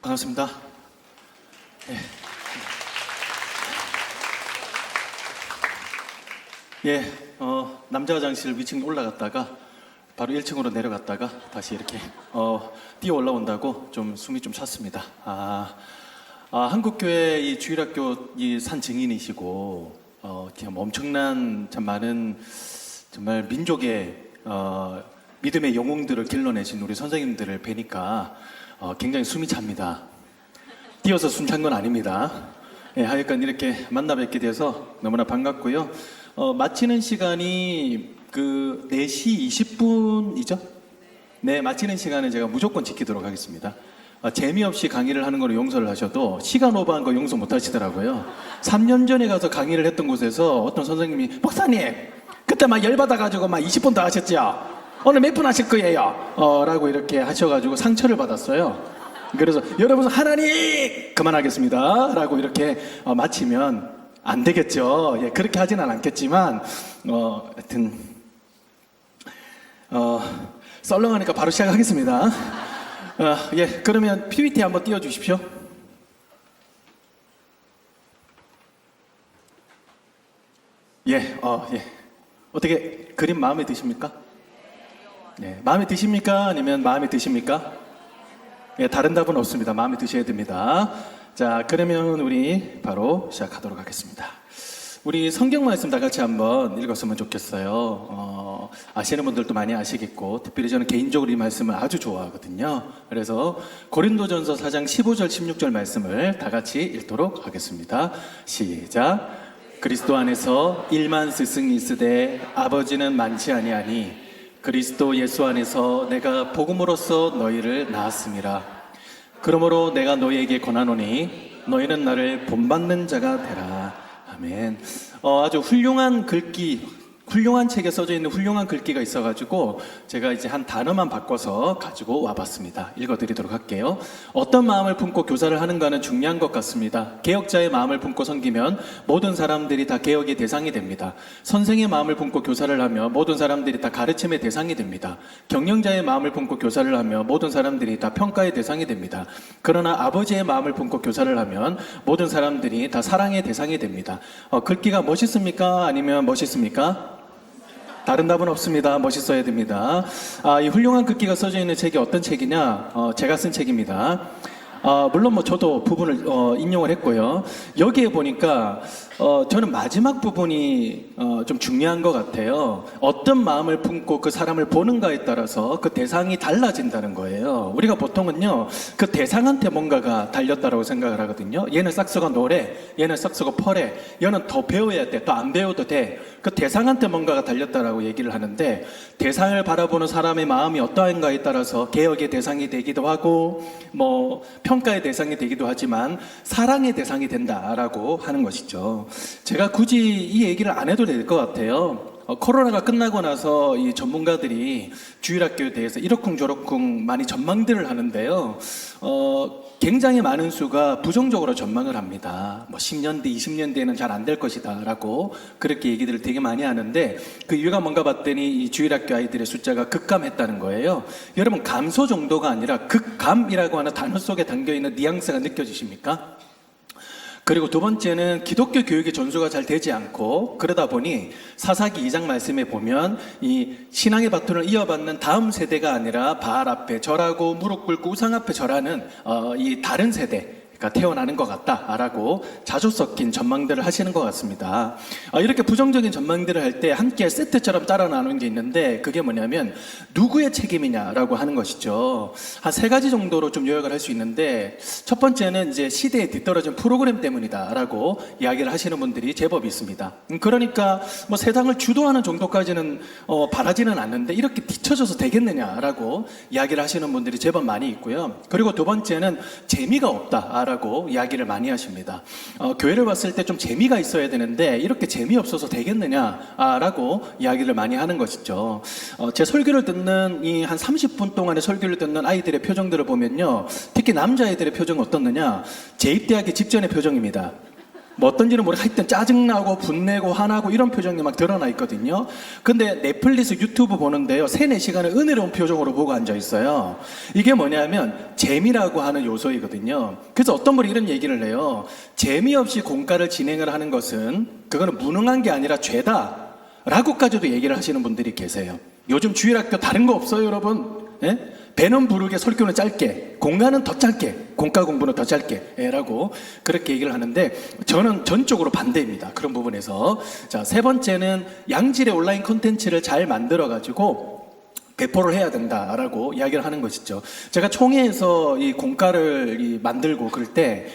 반갑습니다. 남자 화장실 위층 올라갔다가 바로 1층으로 내려갔다가 다시 이렇게 뛰어 올라온다고 좀 숨이 좀 찼습니다. 한국교회 이 주일학교 이 산 증인이시고 참 엄청난 참 많은 정말 민족의 믿음의 영웅들을 길러내신 우리 선생님들을 뵈니까 굉장히 숨이 찹니다. 뛰어서 숨 찬 건 아닙니다. 하여간 이렇게 만나 뵙게 돼서 너무나 반갑고요. 마치는 시간이 그 4시 20분이죠? 네, 마치는 시간은 제가 무조건 지키도록 하겠습니다. 재미없이 강의를 하는 거를 용서를 하셔도 시간 오버한 거 용서 못 하시더라고요. 3년 전에 가서 강의를 했던 곳에서 어떤 선생님이 목사님 그때 막 열받아가지고 막 20분 더 하셨죠? 오늘 몇 분 하실 거예요? 라고 이렇게 하셔가지고 상처를 받았어요. 그래서 여러분 하나님 그만하겠습니다 라고 이렇게 마치면 안 되겠죠. 그렇게 하지는 않겠지만 하여튼 썰렁하니까 바로 시작하겠습니다. 그러면 PPT 한번 띄워주십시오. 어떻게 그림 마음에 드십니까? 마음에 드십니까? 아니면 마음에 드십니까? 다른 답은 없습니다. 마음에 드셔야 됩니다. 자, 그러면 우리 바로 시작하도록 하겠습니다. 우리 성경 말씀 다 같이 한번 읽었으면 좋겠어요. 아시는 분들도 많이 아시겠고, 특별히 저는 개인적으로 이 말씀을 아주 좋아하거든요. 그래서 고린도전서 4장 15절, 16절 말씀을 다 같이 읽도록 하겠습니다. 시작. 그리스도 안에서 1만 스승이 있으되 아버지는 많지 아니하니 그리스도 예수 안에서 내가 복음으로써 너희를 낳았음이라. 그러므로 내가 너희에게 권하노니 너희는 나를 본받는 자가 되라. 아멘. 아주 훌륭한 글귀, 훌륭한 책에 써져 있는 훌륭한 글귀가 있어가지고 제가 이제 한 단어만 바꿔서 가지고 와봤습니다. 읽어드리도록 할게요. 어떤 마음을 품고 교사를 하는가는 중요한 것 같습니다. 개혁자의 마음을 품고 섬기면 모든 사람들이 다 개혁의 대상이 됩니다. 선생의 마음을 품고 교사를 하며 모든 사람들이 다 가르침의 대상이 됩니다. 경영자의 마음을 품고 교사를 하며 모든 사람들이 다 평가의 대상이 됩니다. 그러나 아버지의 마음을 품고 교사를 하면 모든 사람들이 다 사랑의 대상이 됩니다. 글귀가 멋있습니까? 아니면 멋있습니까? 다른 답은 없습니다. 멋있어야 됩니다. 이 훌륭한 글귀가 써져 있는 책이 어떤 책이냐? 제가 쓴 책입니다. 물론 저도 부분을 인용을 했고요. 여기에 보니까 저는 마지막 부분이 좀 중요한 것 같아요. 어떤 마음을 품고 그 사람을 보는가에 따라서 그 대상이 달라진다는 거예요. 우리가 보통은요, 그 대상한테 뭔가가 달렸다고 생각을 하거든요. 얘는 싹스가 노래, 얘는 싹스가 펄해, 얘는 더 배워야 돼, 또 안 배워도 돼. 그 대상한테 뭔가가 달렸다라고 얘기를 하는데, 대상을 바라보는 사람의 마음이 어떠한가에 따라서 개혁의 대상이 되기도 하고, 평가의 대상이 되기도 하지만 사랑의 대상이 된다라고 하는 것이죠. 제가 굳이 이 얘기를 안 해도 될 것 같아요. 코로나가 끝나고 나서 이 전문가들이 주일학교에 대해서 이러쿵저러쿵 많이 전망들을 하는데요. 굉장히 많은 수가 부정적으로 전망을 합니다. 10년 뒤, 20년 뒤에는 잘 안 될 것이다 라고 그렇게 얘기들을 되게 많이 하는데, 그 이유가 뭔가 봤더니 이 주일학교 아이들의 숫자가 급감했다는 거예요. 여러분, 감소 정도가 아니라 급감이라고 하는 단어 속에 담겨있는 뉘앙스가 느껴지십니까? 그리고 두 번째는 기독교 교육의 전수가 잘 되지 않고, 그러다 보니 사사기 2장 말씀에 보면 이 신앙의 바톤을 이어받는 다음 세대가 아니라 바알 앞에 절하고 무릎 꿇고 우상 앞에 절하는 이 다른 세대가 태어나는 것 같다라고 자주 섞인 전망들을 하시는 것 같습니다. 이렇게 부정적인 전망들을 할 때 함께 세트처럼 따라 나누는 게 있는데, 그게 뭐냐면 누구의 책임이냐라고 하는 것이죠. 한 3가지 정도로 좀 요약을 할 수 있는데, 첫 번째는 이제 시대에 뒤떨어진 프로그램 때문이다라고 이야기를 하시는 분들이 제법 있습니다. 그러니까 세상을 주도하는 정도까지는 바라지는 않는데 이렇게 뒤처져서 되겠느냐라고 이야기를 하시는 분들이 제법 많이 있고요. 그리고 두 번째는 재미가 없다 라고 이야기를 많이 하십니다. 교회를 봤을 때 좀 재미가 있어야 되는데 이렇게 재미없어서 되겠느냐라고 이야기를 많이 하는 것이죠. 제 설교를 듣는 이 한 30분 동안의 설교를 듣는 아이들의 표정들을 보면요, 특히 남자아이들의 표정은 어떻느냐, 재입대하기 직전의 표정입니다. 뭐 어떤지는 모르겠 하여튼 짜증나고 분내고 화나고 이런 표정이 막 드러나 있거든요. 근데 넷플릭스 유튜브 보는데요, 3-4시간을 은혜로운 표정으로 보고 앉아 있어요. 이게 뭐냐면 재미라고 하는 요소이거든요. 그래서 어떤 분이 이런 얘기를 해요. 재미없이 공과를 진행을 하는 것은 그거는 무능한 게 아니라 죄다 라고까지도 얘기를 하시는 분들이 계세요. 요즘 주일학교 다른 거 없어요, 여러분? 예? 배는 부르게 설교는 짧게, 공과는 더 짧게, 공과 공부는 더 짧게 라고 그렇게 얘기를 하는데, 저는 전적으로 반대입니다. 그런 부분에서. 자, 세 번째는 양질의 온라인 콘텐츠를 잘 만들어 가지고 배포를 해야 된다라고 이야기를 하는 것이죠. 제가 총회에서 이 공과를 만들고 그럴 때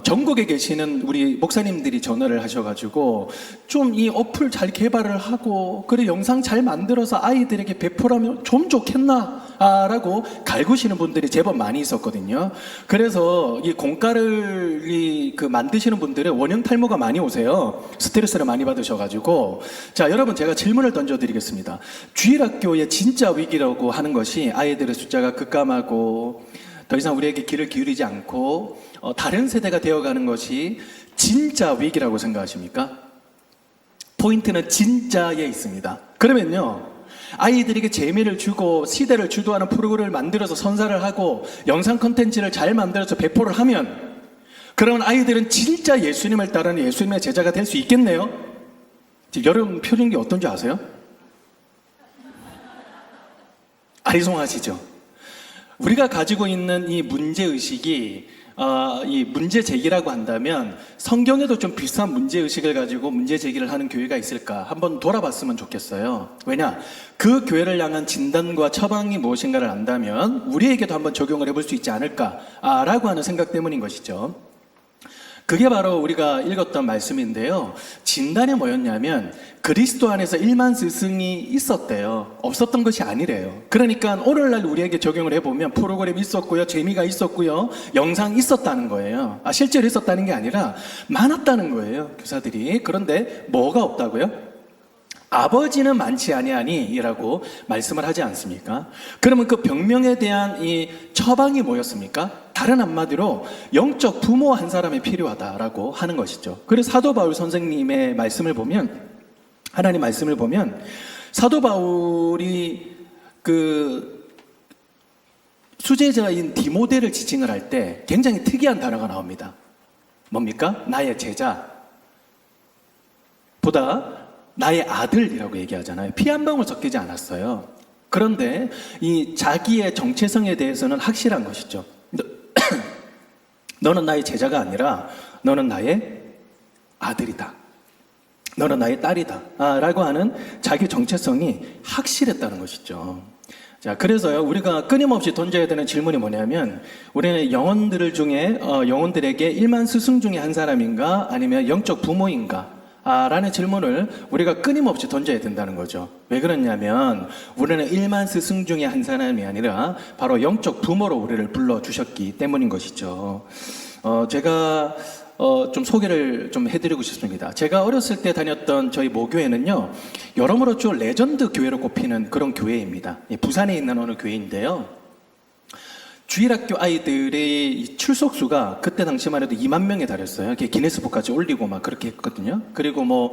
전국에 계시는 우리 목사님들이 전화를 하셔가지고 좀 이 어플 잘 개발을 하고 그리고 영상 잘 만들어서 아이들에게 배포하면 좀 좋겠나 라고 갈구시는 분들이 제법 많이 있었거든요. 그래서 이 공과를 만드시는 분들은 원형 탈모가 많이 오세요. 스트레스를 많이 받으셔가지고. 자, 여러분, 제가 질문을 던져드리겠습니다. 주일학교의 진짜 위기라고 하는 것이 아이들의 숫자가 급감하고 더 이상 우리에게 귀를 기울이지 않고 다른 세대가 되어가는 것이 진짜 위기라고 생각하십니까? 포인트는 진짜에 있습니다. 그러면요, 아이들에게 재미를 주고 시대를 주도하는 프로그램을 만들어서 선사를 하고 영상 콘텐츠를 잘 만들어서 배포를 하면 그러면 아이들은 진짜 예수님을 따르는 예수님의 제자가 될 수 있겠네요. 지금 여러분 표정이 어떤지 아세요? 아리송하시죠? 우리가 가지고 있는 이 문제의식이 이 문제 제기라고 한다면 성경에도 좀 비슷한 문제 의식을 가지고 문제 제기를 하는 교회가 있을까 한번 돌아봤으면 좋겠어요. 왜냐? 그 교회를 향한 진단과 처방이 무엇인가를 안다면 우리에게도 한번 적용을 해볼 수 있지 않을까라고 하는 생각 때문인 것이죠. 그게 바로 우리가 읽었던 말씀인데요. 진단이 뭐였냐면 그리스도 안에서 1만 스승이 있었대요. 없었던 것이 아니래요. 그러니까 오늘날 우리에게 적용을 해보면 프로그램 있었고요, 재미가 있었고요, 영상 있었다는 거예요. 실제로 있었다는 게 아니라 많았다는 거예요, 교사들이. 그런데 뭐가 없다고요? 아버지는 많지 아니하니 라고 말씀을 하지 않습니까? 그러면 그 병명에 대한 이 처방이 뭐였습니까? 다른 한마디로 영적 부모 한 사람이 필요하다라고 하는 것이죠. 그래서 사도 바울 선생님의 말씀을 보면, 하나님 말씀을 보면 사도 바울이 그 수제자인 디모데를 지칭을 할 때 굉장히 특이한 단어가 나옵니다. 뭡니까? 나의 제자 보다 나의 아들이라고 얘기하잖아요. 피 한 방울 섞이지 않았어요. 그런데 이 자기의 정체성에 대해서는 확실한 것이죠. 너는 나의 제자가 아니라 너는 나의 아들이다. 너는 나의 딸이다. 라고 하는 자기 정체성이 확실했다는 것이죠. 자, 그래서요, 우리가 끊임없이 던져야 되는 질문이 뭐냐면, 우리는 영혼들에게 1만 스승 중에 한 사람인가? 아니면 영적 부모인가? 라는 질문을 우리가 끊임없이 던져야 된다는 거죠. 왜 그러냐면 우리는 1만 스승 중에 한 사람이 아니라 바로 영적 부모로 우리를 불러주셨기 때문인 것이죠. 제가 좀 소개를 좀 해드리고 싶습니다. 제가 어렸을 때 다녔던 저희 모교회는요, 여러모로 좀 레전드 교회로 꼽히는 그런 교회입니다. 부산에 있는 어느 교회인데요, 주일학교 아이들의 출석수가 그때 당시만 해도 2만 명에 달했어요. 이렇게 기네스북까지 올리고 막 그렇게 했거든요. 그리고 뭐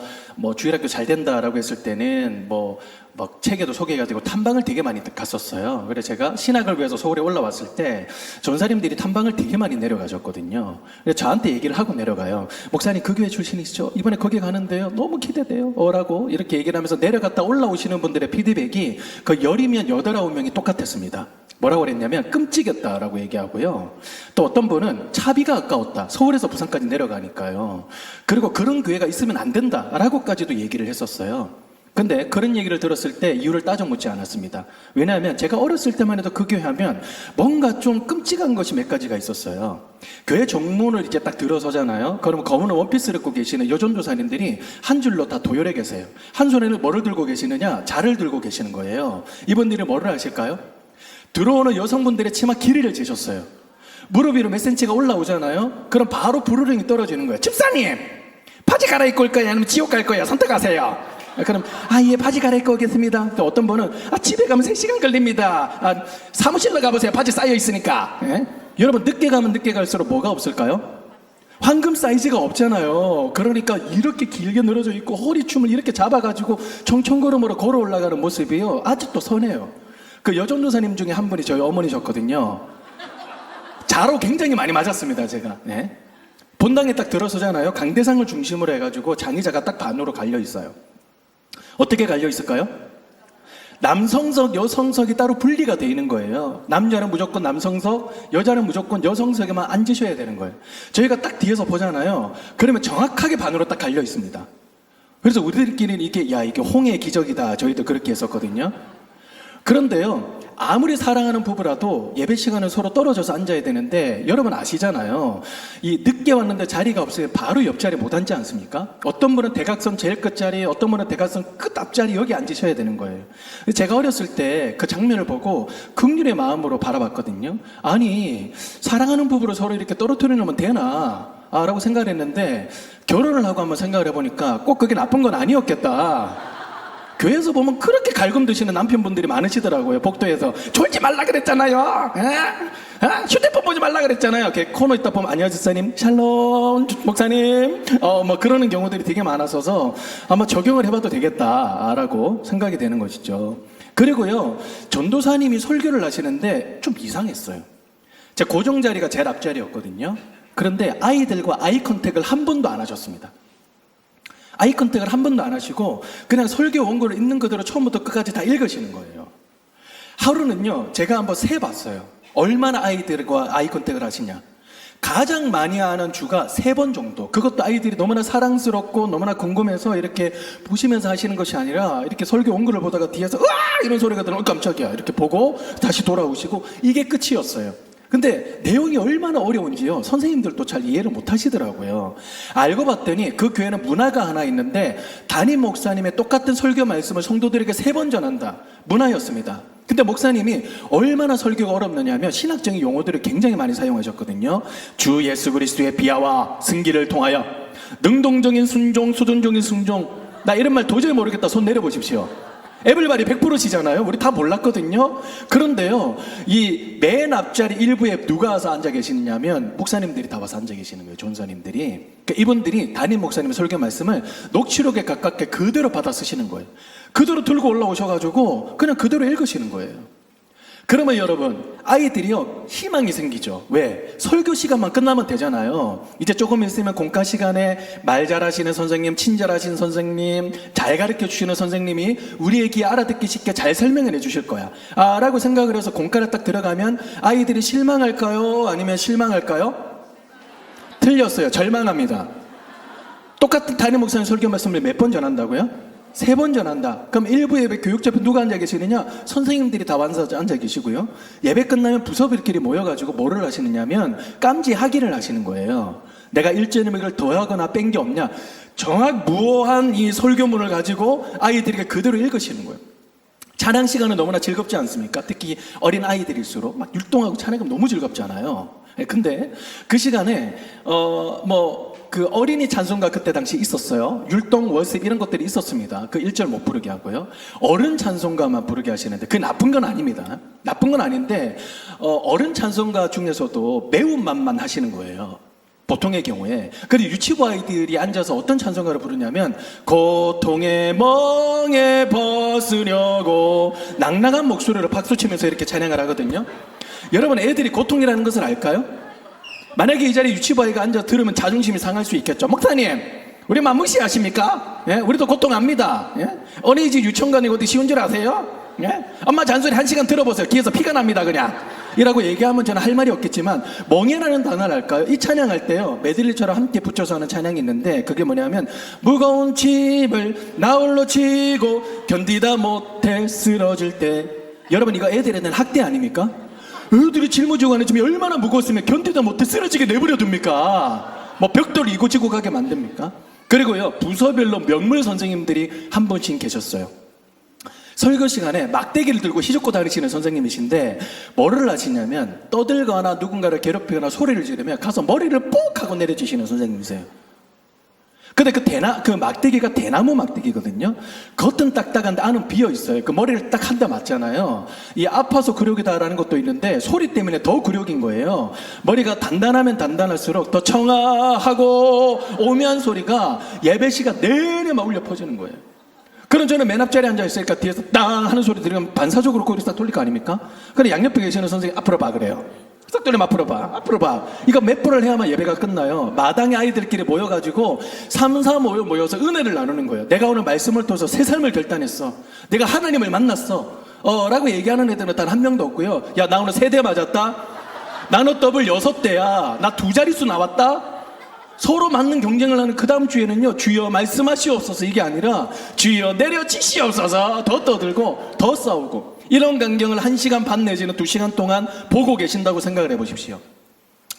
주일학교 잘 된다라고 했을 때는 막 책에도 소개가 되고 탐방을 되게 많이 갔었어요. 그래서 제가 신학을 위해서 서울에 올라왔을 때 전사님들이 탐방을 되게 많이 내려가셨거든요. 그래서 저한테 얘기를 하고 내려가요. 목사님 그 교회 출신이시죠? 이번에 거기 가는데요. 너무 기대돼요. 라고 이렇게 얘기를 하면서 내려갔다 올라오시는 분들의 피드백이 그 10이면 8, 9명이 똑같았습니다. 뭐라고 그랬냐면 끔찍했다라고 얘기하고요. 또 어떤 분은 차비가 아까웠다. 서울에서 부산까지 내려가니까요. 그리고 그런 교회가 있으면 안 된다라고까지도 얘기를 했었어요. 근데 그런 얘기를 들었을 때 이유를 따져 묻지 않았습니다. 왜냐하면 제가 어렸을 때만 해도 그 교회 하면 뭔가 좀 끔찍한 것이 몇 가지가 있었어요. 교회 정문을 이제 딱 들어서잖아요. 그러면 검은 원피스를 입고 계시는 여전도사님들이 한 줄로 다 도열해 계세요. 한 손에는 뭐를 들고 계시느냐? 자를 들고 계시는 거예요. 이분들이 뭐를 하실까요? 들어오는 여성분들의 치마 길이를 재셨어요. 무릎 위로 몇 센치가 올라오잖아요. 그럼 바로 부르릉이 떨어지는 거예요. 집사님, 바지 갈아입고 올 거야? 아니면 지옥 갈 거야? 선택하세요. 그럼 예, 바지 갈아입고 오겠습니다. 또 어떤 분은 집에 가면 3시간 걸립니다. 사무실로 가보세요. 바지 쌓여 있으니까. 예? 여러분, 늦게 가면 늦게 갈수록 뭐가 없을까요? 황금 사이즈가 없잖아요. 그러니까 이렇게 길게 늘어져 있고 허리춤을 이렇게 잡아가지고 청청걸음으로 걸어 올라가는 모습이요. 아직도 선해요. 그 여전도사님 중에 한 분이 저희 어머니셨거든요. 자로 굉장히 많이 맞았습니다, 제가. 네. 본당에 딱 들어서잖아요. 강대상을 중심으로 해가지고 장의자가 딱 반으로 갈려 있어요. 어떻게 갈려 있을까요? 남성석, 여성석이 따로 분리가 돼 있는 거예요. 남자는 무조건 남성석, 여자는 무조건 여성석에만 앉으셔야 되는 거예요. 저희가 딱 뒤에서 보잖아요. 그러면 정확하게 반으로 딱 갈려 있습니다. 그래서 우리들끼리는 이게 홍해의 기적이다. 저희도 그렇게 했었거든요. 그런데요, 아무리 사랑하는 부부라도 예배 시간은 서로 떨어져서 앉아야 되는데, 여러분 아시잖아요. 이 늦게 왔는데 자리가 없으면 바로 옆자리 못 앉지 않습니까? 어떤 분은 대각선 제일 끝자리, 어떤 분은 대각선 끝 앞자리 여기 앉으셔야 되는 거예요. 제가 어렸을 때 그 장면을 보고 긍휼의 마음으로 바라봤거든요. 아니, 사랑하는 부부를 서로 이렇게 떨어뜨리려면 되나? 라고 생각을 했는데, 결혼을 하고 한번 생각을 해보니까 꼭 그게 나쁜 건 아니었겠다. 교회에서 보면 그렇게 갈굼 드시는 남편분들이 많으시더라고요. 복도에서 졸지 말라 그랬잖아요. 휴대폰 보지 말라 그랬잖아요. 이렇게 코너 있다 보면 안녕하세요 집사님, 샬롬 목사님, 뭐 그러는 경우들이 되게 많아서서 아마 적용을 해봐도 되겠다라고 생각이 되는 것이죠. 그리고요, 전도사님이 설교를 하시는데 좀 이상했어요. 제 고정 자리가 제일 앞자리였거든요. 그런데 아이들과 아이 컨택을 한 번도 안 하셨습니다. 아이 컨택을 한 번도 안 하시고 그냥 설교 원고를 있는 그대로 처음부터 끝까지 다 읽으시는 거예요. 하루는요, 제가 한번 세봤어요. 얼마나 아이들과 아이 컨택을 하시냐. 가장 많이 하는 주가 3번 정도. 그것도 아이들이 너무나 사랑스럽고 너무나 궁금해서 이렇게 보시면서 하시는 것이 아니라 이렇게 설교 원고를 보다가 뒤에서 으아! 이런 소리가 들으면 깜짝이야 이렇게 보고 다시 돌아오시고, 이게 끝이었어요. 근데 내용이 얼마나 어려운지요, 선생님들도 잘 이해를 못 하시더라고요. 알고 봤더니 그 교회는 문화가 하나 있는데 담임 목사님의 똑같은 설교 말씀을 성도들에게 3번 전한다. 문화였습니다. 근데 목사님이 얼마나 설교가 어렵느냐면 신학적인 용어들을 굉장히 많이 사용하셨거든요. 주 예수 그리스도의 비하와 승기를 통하여 능동적인 순종, 수동적인 순종. 나 이런 말 도저히 모르겠다. 손 내려보십시오. 에블바리 100%시잖아요. 우리 다 몰랐거든요. 그런데요, 이 맨 앞자리 일부에 누가 와서 앉아 계시느냐면 목사님들이 다 와서 앉아 계시는 거예요. 전사님들이. 그러니까 이분들이 담임 목사님의 설교 말씀을 녹취록에 가깝게 그대로 받아 쓰시는 거예요. 그대로 들고 올라오셔가지고 그냥 그대로 읽으시는 거예요. 그러면 여러분, 아이들이요, 희망이 생기죠. 왜? 설교 시간만 끝나면 되잖아요. 이제 조금 있으면 공과 시간에 말 잘하시는 선생님, 친절하신 선생님, 잘 가르쳐 주시는 선생님이 우리에게 알아듣기 쉽게 잘 설명을 해 주실 거야. 라고 생각을 해서 공과를 딱 들어가면 아이들이 실망할까요? 아니면 실망할까요? 틀렸어요. 절망합니다. 똑같은 담임 목사님 설교 말씀을 몇 번 전한다고요? 3번 전한다. 그럼 일부 예배 교육 옆에 누가 앉아 계시느냐? 선생님들이 다 앉아 계시고요. 예배 끝나면 부서들끼리 모여가지고 뭐를 하시느냐면 깜지 학의를 하시는 거예요. 내가 일제는 이걸 더하거나 뺀 게 없냐? 정확무오한 이 설교문을 가지고 아이들에게 그대로 읽으시는 거예요. 찬양 시간은 너무나 즐겁지 않습니까? 특히 어린 아이들일수록 막 율동하고 찬양하면 너무 즐겁잖아요. 근데 그 시간에 그 어린이 찬송가 그때 당시 있었어요. 율동, 월습 이런 것들이 있었습니다. 그 1절 못 부르게 하고요. 어른 찬송가만 부르게 하시는데 그게 나쁜 건 아닙니다. 나쁜 건 아닌데 어른 찬송가 중에서도 매운맛만 하시는 거예요. 보통의 경우에. 그리고 유치부 아이들이 앉아서 어떤 찬송가를 부르냐면 고통의 멍에 벗으려고 낭낭한 목소리로 박수치면서 이렇게 찬양을 하거든요. 여러분, 애들이 고통이라는 것을 알까요? 만약에 이 자리에 유치부 아이가 앉아 들으면 자존심이 상할 수 있겠죠. 목사님, 우리 맘무시 아십니까? 예? 우리도 고통합니다. 예? 어린이집 유치원가는 어디 쉬운 줄 아세요? 예? 엄마 잔소리 1시간 들어보세요. 귀에서 피가 납니다 그냥. 이라고 얘기하면 저는 할 말이 없겠지만, 멍해라는 단어를 알까요? 이 찬양할 때요, 메들리처럼 함께 붙여서 하는 찬양이 있는데 그게 뭐냐면 무거운 짐을 나 홀로 지고 견디다 못해 쓰러질 때. 여러분, 이거 애들에 대한 학대 아닙니까? 애들이 짊어지고 가는 짐이 얼마나 무거웠으면 견디다 못해 쓰러지게 내버려 둡니까? 뭐 벽돌 이고 지고 가게 만듭니까? 그리고요, 부서별로 명물 선생님들이 한 분씩 계셨어요. 설교 시간에 막대기를 들고 휘젓고 다니시는 선생님이신데 뭐를 하시냐면 떠들거나 누군가를 괴롭히거나 소리를 지르면 가서 머리를 뽁 하고 내려주시는 선생님이세요. 근데 그 막대기가 대나무 막대기거든요. 겉은 딱딱한데 안은 비어 있어요. 그 머리를 딱 한 대 맞잖아요. 이 아파서 굴욕이다라는 것도 있는데 소리 때문에 더 굴욕인 거예요. 머리가 단단하면 단단할수록 더 청아하고 오묘한 소리가 예배 시간 내내 막 울려 퍼지는 거예요. 그럼 저는 맨 앞자리에 앉아있으니까 뒤에서 땅 하는 소리 들으면 반사적으로 꼬리 싹 돌릴 거 아닙니까? 근데 양옆에 계시는 선생님이 앞으로 봐 그래요. 싹 돌리면 앞으로 봐, 앞으로 봐. 이거 몇 번을 해야만 예배가 끝나요. 마당에 아이들끼리 모여가지고 3, 4 모여서 은혜를 나누는 거예요. 내가 오늘 말씀을 통해서 새 삶을 결단했어. 내가 하나님을 만났어. 라고 얘기하는 애들은 단 한 명도 없고요. 야, 나 오늘 3대 맞았다? 나는 더블 6대야. 나 2자릿수 나왔다? 서로 맞는 경쟁을 하는 그 다음 주에는요, 주여 말씀하시옵소서 이게 아니라 주여 내려치시옵소서 더 떠들고 더 싸우고, 이런 광경을 1시간 반 내지는 2시간 동안 보고 계신다고 생각을 해보십시오.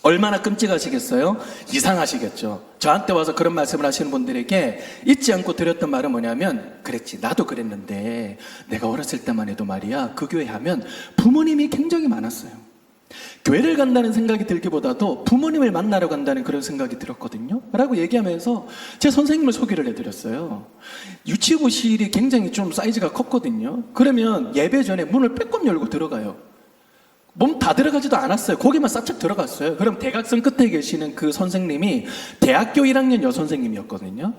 얼마나 끔찍하시겠어요? 이상하시겠죠. 저한테 와서 그런 말씀을 하시는 분들에게 잊지 않고 드렸던 말은 뭐냐면, 그랬지, 나도 그랬는데 내가 어렸을 때만 해도 말이야, 그 교회 하면 부모님이 굉장히 많았어요. 교회를 간다는 생각이 들기보다도 부모님을 만나러 간다는 그런 생각이 들었거든요 라고 얘기하면서 제 선생님을 소개를 해드렸어요. 유치부실이 굉장히 좀 사이즈가 컸거든요. 그러면 예배 전에 문을 빼꼼 열고 들어가요. 몸 다 들어가지도 않았어요. 거기만 싹짝 들어갔어요. 그럼 대각선 끝에 계시는 그 선생님이 대학교 1학년 여선생님이었거든요.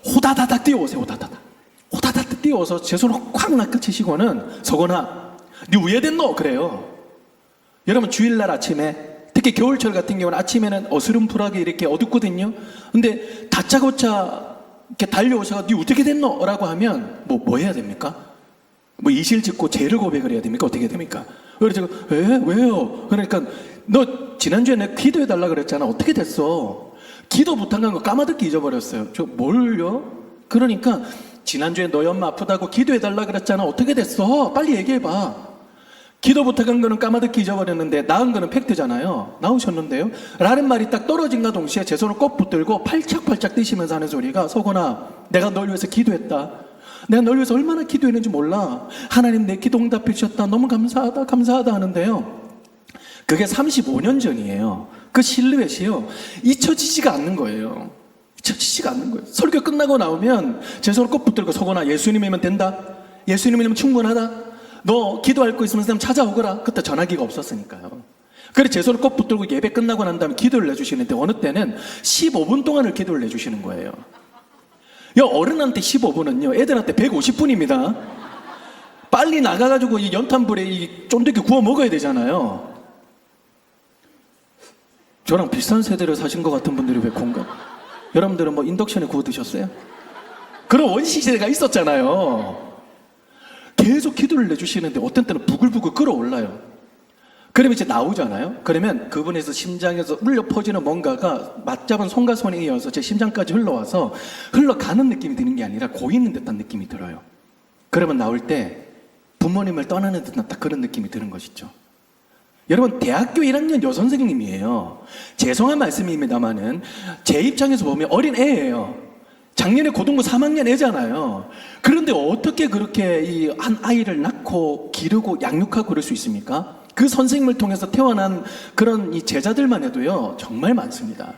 호다다닥 뛰어오세요. 호다다닥 뛰어와서 제 손을 콱 낚아채시고는, 서건아 네 왜 됐노? 그래요. 여러분, 주일날 아침에, 특히 겨울철 같은 경우는 아침에는 어스름풀하게 이렇게 어둡거든요. 근데 다짜고짜 이렇게 달려오셔서 네 어떻게 됐노? 라고 하면 뭐 해야 됩니까? 뭐 이실 짓고 죄를 고백을 해야 됩니까? 어떻게 됩니까? 그래서 제가 왜요? 그러니까 너 지난주에 내가 기도해달라 그랬잖아. 어떻게 됐어? 기도 부탁한 거 까마득히 잊어버렸어요. 저 뭘요? 그러니까 지난주에 너희 엄마 아프다고 기도해달라 그랬잖아. 어떻게 됐어? 빨리 얘기해봐. 기도 부탁한 거는 까마득히 잊어버렸는데 나은 거는 팩트잖아요. 나오셨는데요? 라는 말이 딱 떨어진과 동시에 제 손을 꼭 붙들고 팔짝팔짝 뛰시면서 하는 소리가, 서건아 내가 널 위해서 기도했다. 내가 널 위해서 얼마나 기도했는지 몰라. 하나님 내 기도 응답해 주셨다. 너무 감사하다 하는데요. 그게 35년 전이에요. 그 실루엣이요, 잊혀지지가 않는 거예요. 잊혀지지가 않는 거예요. 설교 끝나고 나오면 제 손을 꼭 붙들고, 서건아 예수님이면 된다. 예수님이면 충분하다. 너 기도할 거 있으면 선생님 찾아오거라. 그때 전화기가 없었으니까요. 그래서 제 손을 꼭 붙들고 예배 끝나고 난 다음에 기도를 내주시는데, 어느 때는 15분 동안을 기도를 내주시는 거예요. 어른한테 15분은요 애들한테 150분입니다. 빨리 나가가지고 이 연탄불에 이 쫀득이 구워 먹어야 되잖아요. 저랑 비슷한 세대를 사신 것 같은 분들이 왜 공감? 여러분들은 뭐 인덕션에 구워 드셨어요? 그런 원시시대가 있었잖아요. 계속 기도를 내주시는데 어떤 때는 부글부글 끓어올라요. 그러면 이제 나오잖아요. 그러면 그분에서 심장에서 울려 퍼지는 뭔가가 맞잡은 손과 손에 이어서 제 심장까지 흘러와서 흘러가는 느낌이 드는 게 아니라 고이는 듯한 느낌이 들어요. 그러면 나올 때 부모님을 떠나는 듯한 딱 그런 느낌이 드는 것이죠. 여러분, 대학교 1학년 여선생님이에요. 죄송한 말씀입니다만은 제 입장에서 보면 어린 애예요. 작년에 고등부 3학년 애잖아요. 그런데 어떻게 그렇게 이 한 아이를 낳고 기르고 양육하고 그럴 수 있습니까? 그 선생님을 통해서 태어난 그런 이 제자들만 해도요 정말 많습니다.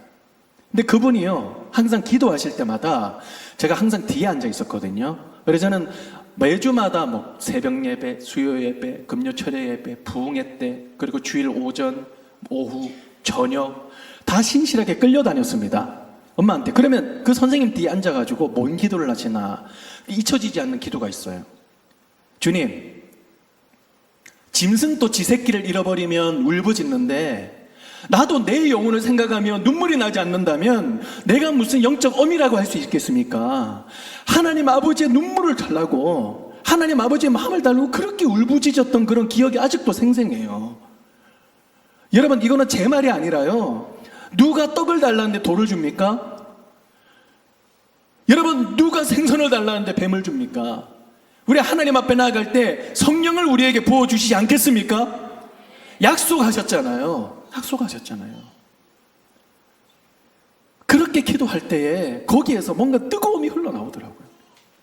근데 그분이요 항상 기도하실 때마다 제가 항상 뒤에 앉아 있었거든요. 그래서 저는 매주마다 뭐 새벽 예배, 수요 예배, 금요 철야 예배, 부흥회 때, 그리고 주일 오전, 오후, 저녁 다 신실하게 끌려다녔습니다. 엄마한테. 그러면 그 선생님 뒤에 앉아가지고 뭔 기도를 하시나, 잊혀지지 않는 기도가 있어요. 주님, 짐승도 지 새끼를 잃어버리면 울부짖는데 나도 내 영혼을 생각하며 눈물이 나지 않는다면 내가 무슨 영적 어미라고 할 수 있겠습니까? 하나님 아버지의 눈물을 달라고, 하나님 아버지의 마음을 달라고 그렇게 울부짖었던 그런 기억이 아직도 생생해요. 여러분, 이거는 제 말이 아니라요, 누가 떡을 달라는데 돌을 줍니까? 여러분, 누가 생선을 달라는데 뱀을 줍니까? 우리 하나님 앞에 나아갈 때 성령을 우리에게 부어주시지 않겠습니까? 약속하셨잖아요. 그렇게 기도할 때에 거기에서 뭔가 뜨거움이 흘러나오더라고요.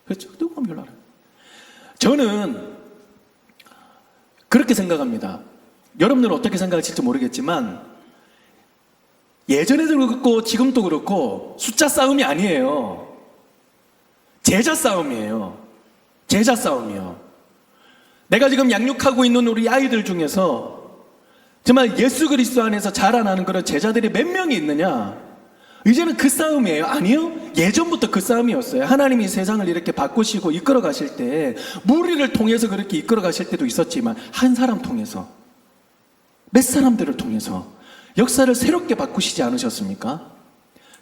그렇죠? 뜨거움이 흘러나와요. 저는 그렇게 생각합니다. 여러분들은 어떻게 생각하실지 모르겠지만 예전에도 그렇고 지금도 그렇고 숫자 싸움이 아니에요. 제자 싸움이에요. 제자 싸움이요. 내가 지금 양육하고 있는 우리 아이들 중에서 정말 예수 그리스도 안에서 자라나는 그런 제자들이 몇 명이 있느냐? 이제는 그 싸움이에요? 아니요. 예전부터 그 싸움이었어요. 하나님이 세상을 이렇게 바꾸시고 이끌어 가실 때 무리를 통해서 그렇게 이끌어 가실 때도 있었지만 한 사람 통해서, 몇 사람들을 통해서 역사를 새롭게 바꾸시지 않으셨습니까?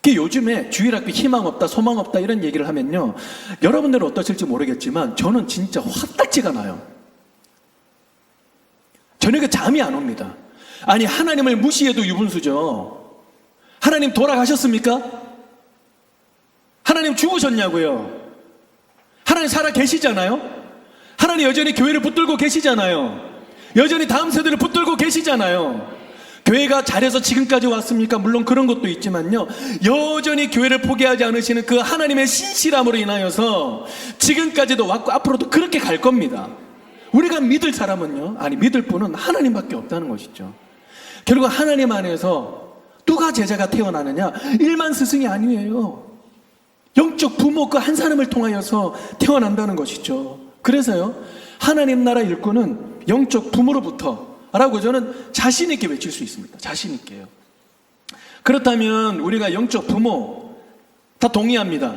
그 요즘에 주일학교 희망 없다, 소망 없다 이런 얘기를 하면요, 여러분들은 어떠실지 모르겠지만 저는 진짜 화딱지가 나요. 저녁에 잠이 안 옵니다. 아니, 하나님을 무시해도 유분수죠. 하나님 돌아가셨습니까? 하나님 죽으셨냐고요? 하나님 살아 계시잖아요? 하나님 여전히 교회를 붙들고 계시잖아요? 여전히 다음 세대를 붙들고 계시잖아요? 교회가 잘해서 지금까지 왔습니까? 물론 그런 것도 있지만요, 여전히 교회를 포기하지 않으시는 그 하나님의 신실함으로 인하여서 지금까지도 왔고 앞으로도 그렇게 갈 겁니다. 우리가 믿을 사람은요, 아니 믿을 분은 하나님밖에 없다는 것이죠. 결국 하나님 안에서 누가 제자가 태어나느냐? 일만 스승이 아니에요. 영적 부모 그 한 사람을 통하여서 태어난다는 것이죠. 그래서요, 하나님 나라 일꾼은 영적 부모로부터 라고 저는 자신 있게 외칠 수 있습니다. 자신 있게요. 그렇다면 우리가 영적 부모 다 동의합니다.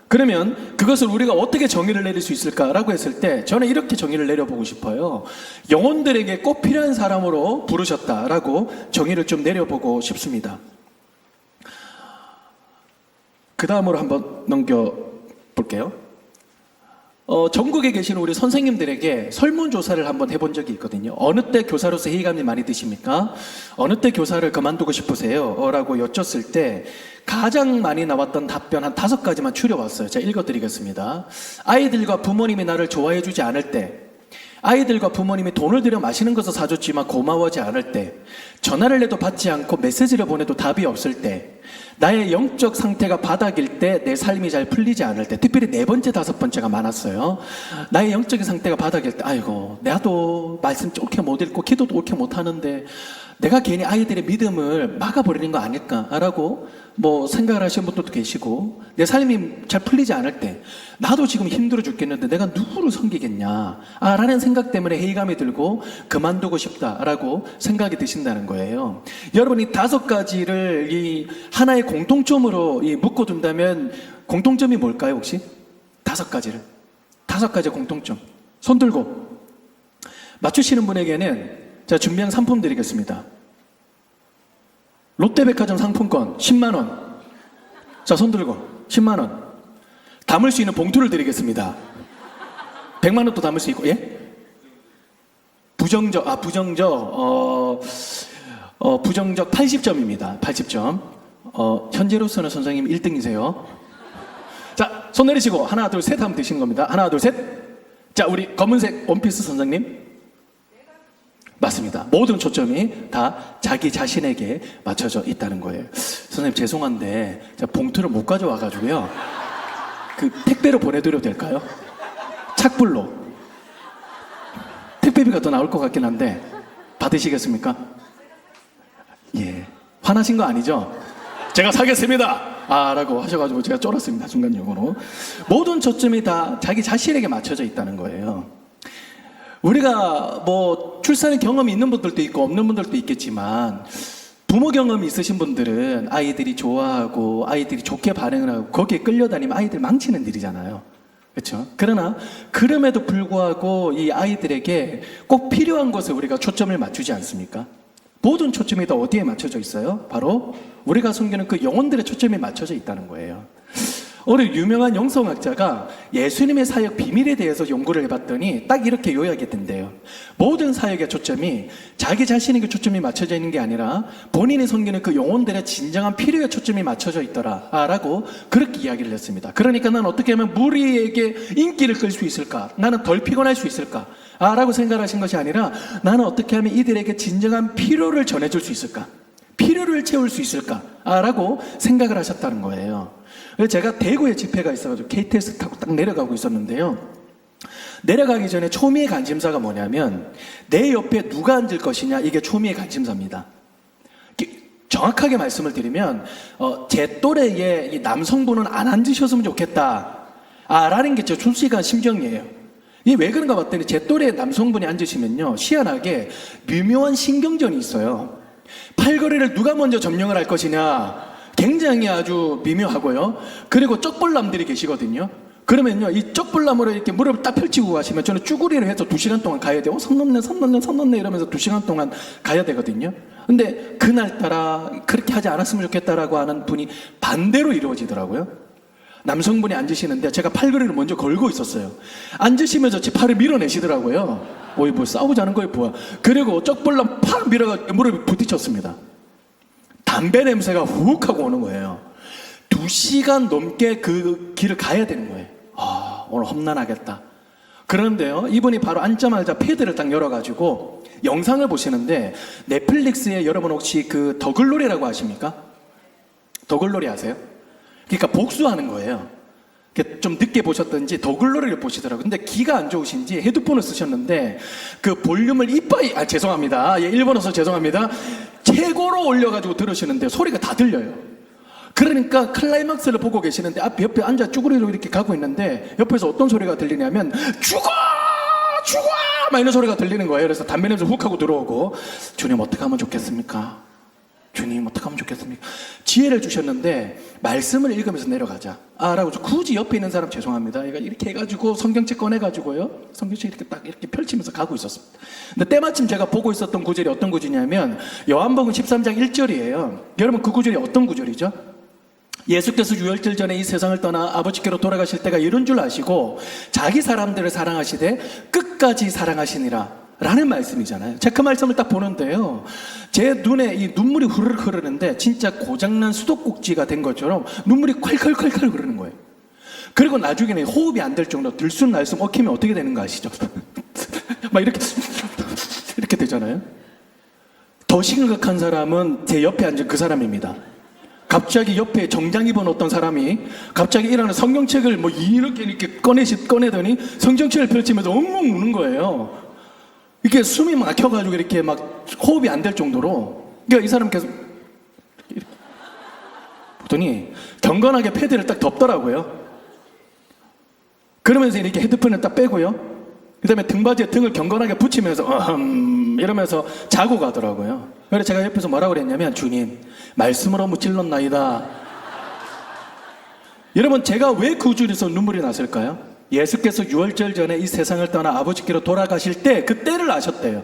그러면 그것을 우리가 어떻게 정의를 내릴 수 있을까라고 했을 때 저는 이렇게 정의를 내려보고 싶어요. 영혼들에게 꼭 필요한 사람으로 부르셨다라고 정의를 좀 내려보고 싶습니다. 그 다음으로 한번 넘겨볼게요. 전국에 계시는 우리 선생님들에게 설문조사를 한번 해본 적이 있거든요. 어느 때 교사로서 회의감이 많이 드십니까? 어느 때 교사를 그만두고 싶으세요? 라고 여쭸을 때 가장 많이 나왔던 답변 한 5가지만 추려왔어요. 제가 읽어드리겠습니다. 아이들과 부모님이 나를 좋아해주지 않을 때, 아이들과 부모님이 돈을 들여 맛있는 것을 사줬지만 고마워하지 않을 때, 전화를 해도 받지 않고 메시지를 보내도 답이 없을 때, 나의 영적 상태가 바닥일 때, 내 삶이 잘 풀리지 않을 때, 특별히 4번째, 5번째가 많았어요. 나의 영적인 상태가 바닥일 때, 아이고, 나도 말씀 옳게 못 읽고 기도도 옳게 못 하는데 내가 괜히 아이들의 믿음을 막아버리는 거 아닐까라고 생각을 하시는 분들도 계시고, 내 삶이 잘 풀리지 않을 때 나도 지금 힘들어 죽겠는데 내가 누구를 섬기겠냐 라는 생각 때문에 회의감이 들고 그만두고 싶다라고 생각이 드신다는 거예요. 여러분이 5가지를 이 하나의 공통점으로 묶어둔다면 공통점이 뭘까요? 혹시? 5가지를, 5가지 공통점 손 들고 맞추시는 분에게는 제가 준비한 상품 드리겠습니다. 롯데백화점 상품권 10만원. 자, 손 들고 10만원. 담을 수 있는 봉투를 드리겠습니다. 100만원도 담을 수 있고, 예? 부정적 80점입니다. 80점. 현재로서는 선생님 1등이세요. 자, 손 내리시고 하나, 둘, 셋 하면 되시는 겁니다. 하나, 둘, 셋. 자, 우리 검은색 원피스 선생님. 맞습니다. 모든 초점이 다 자기 자신에게 맞춰져 있다는 거예요. 선생님 죄송한데 제가 봉투를 못 가져와가지고요, 그 택배로 보내드려도 될까요? 착불로. 택배비가 더 나올 것 같긴 한데 받으시겠습니까? 예. 화나신 거 아니죠? 제가 사겠습니다! 라고 하셔가지고 제가 쫄았습니다. 순간적으로. 모든 초점이 다 자기 자신에게 맞춰져 있다는 거예요. 우리가 출산의 경험이 있는 분들도 있고 없는 분들도 있겠지만, 부모 경험이 있으신 분들은 아이들이 좋아하고 아이들이 좋게 반응을 하고 거기에 끌려다니면 아이들 망치는 일이잖아요. 그렇죠? 그러나 그럼에도 불구하고 이 아이들에게 꼭 필요한 것에 우리가 초점을 맞추지 않습니까? 모든 초점이 다 어디에 맞춰져 있어요? 바로 우리가 섬기는 그 영혼들의 초점이 맞춰져 있다는 거예요. 어느 유명한 영성학자가 예수님의 사역 비밀에 대해서 연구를 해봤더니 딱 이렇게 요약이 된대요. 모든 사역의 초점이 자기 자신에게 초점이 맞춰져 있는 게 아니라 본인이 섬기는 그 영혼들의 진정한 필요에 초점이 맞춰져 있더라 라고 그렇게 이야기를 했습니다. 그러니까 난 어떻게 하면 무리에게 인기를 끌 수 있을까? 나는 덜 피곤할 수 있을까? 라고 생각하신 것이 아니라 나는 어떻게 하면 이들에게 진정한 필요를 전해줄 수 있을까? 필요를 채울 수 있을까? 라고 생각을 하셨다는 거예요. 제가 대구에 집회가 있어가지고 KTX 타고 딱 내려가고 있었는데요, 내려가기 전에 초미의 관심사가 뭐냐면 내 옆에 누가 앉을 것이냐, 이게 초미의 관심사입니다. 정확하게 말씀을 드리면 제 또래의 이 남성분은 안 앉으셨으면 좋겠다 라는 게 제 솔직한 심정이에요. 이게 왜 그런가 봤더니 제 또래의 남성분이 앉으시면요, 희한하게 미묘한 신경전이 있어요. 팔걸이를 누가 먼저 점령을 할 것이냐, 굉장히 아주 미묘하고요. 그리고 쩍벌남들이 계시거든요. 그러면요, 이 쩍벌남으로 이렇게 무릎을 딱 펼치고 가시면 저는 쭈구리를 해서 2시간 동안 가야 돼요. 선 넘네 이러면서 2시간 동안 가야 되거든요. 근데 그날따라 그렇게 하지 않았으면 좋겠다라고 하는 분이 반대로 이루어지더라고요. 남성분이 앉으시는데 제가 팔걸이를 먼저 걸고 있었어요. 앉으시면서 제 팔을 밀어내시더라고요. 뭐 싸우자는 거예요, 뭐야. 그리고 쩍벌남 팍 밀어가 무릎에 부딪혔습니다. 담배 냄새가 훅 하고 오는 거예요. 2시간 넘게 그 길을 가야 되는 거예요. 오늘 험난하겠다. 그런데요, 이분이 바로 앉자마자 패드를 딱 열어가지고 영상을 보시는데, 넷플릭스에 여러분 혹시 그 더글로리라고 아십니까? 더글로리 아세요? 그러니까 복수하는 거예요. 좀 늦게 보셨던지 더글로리를 보시더라고요. 근데 귀가 안 좋으신지 헤드폰을 쓰셨는데 그 볼륨을 이빠이, 죄송합니다. 일본어서 죄송합니다. 최고로 올려가지고 들으시는데 소리가 다 들려요. 그러니까 클라이막스를 보고 계시는데 옆에 앉아 쭈구리로 이렇게 가고 있는데 옆에서 어떤 소리가 들리냐면 죽어! 막 이런 소리가 들리는 거예요. 그래서 담배 냄새 훅 하고 들어오고, 주님 어떻게 하면 좋겠습니까? 주님 어떻게 하면 좋겠습니까? 지혜를 주셨는데 말씀을 읽으면서 내려가자 라고 굳이 옆에 있는 사람 죄송합니다. 얘가 이렇게 해가지고 성경책 꺼내가지고요, 성경책 이렇게 딱 이렇게 펼치면서 가고 있었습니다. 근데 때마침 제가 보고 있었던 구절이 어떤 구절이냐면 요한복음 13장 1절이에요. 여러분 그 구절이 어떤 구절이죠? 예수께서 유월절 전에 이 세상을 떠나 아버지께로 돌아가실 때가 이런 줄 아시고 자기 사람들을 사랑하시되 끝까지 사랑하시니라 라는 말씀이잖아요. 제가 그 말씀을 딱 보는데요, 제 눈에 이 눈물이 후루룩 흐르는데 진짜 고장난 수도꼭지가 된 것처럼 눈물이 콸콸콸콸 흐르는 거예요. 그리고 나중에는 호흡이 안 될 정도로 들숨날숨 엉키면 어떻게 되는 거 아시죠? 막 이렇게 되잖아요. 더 심각한 사람은 제 옆에 앉은 그 사람입니다. 갑자기 옆에 정장 입은 어떤 사람이 갑자기 일어나 성경책을 뭐 이렇게 꺼내더니 성경책을 펼치면서 엉엉 우는 거예요. 이게 숨이 막혀가지고 이렇게 막 호흡이 안 될 정도로. 그러니까 이 사람 계속 이렇게 보더니 경건하게 패드를 딱 덮더라고요. 그러면서 이렇게 헤드폰을 딱 빼고요, 그 다음에 등받이에 등을 경건하게 붙이면서 이러면서 자고 가더라고요. 그래서 제가 옆에서 뭐라고 그랬냐면, 주님 말씀으로 무찔렀나이다. 여러분 제가 왜 그 줄에서 눈물이 났을까요? 예수께서 유월절 전에 이 세상을 떠나 아버지께로 돌아가실 때 그때를 아셨대요.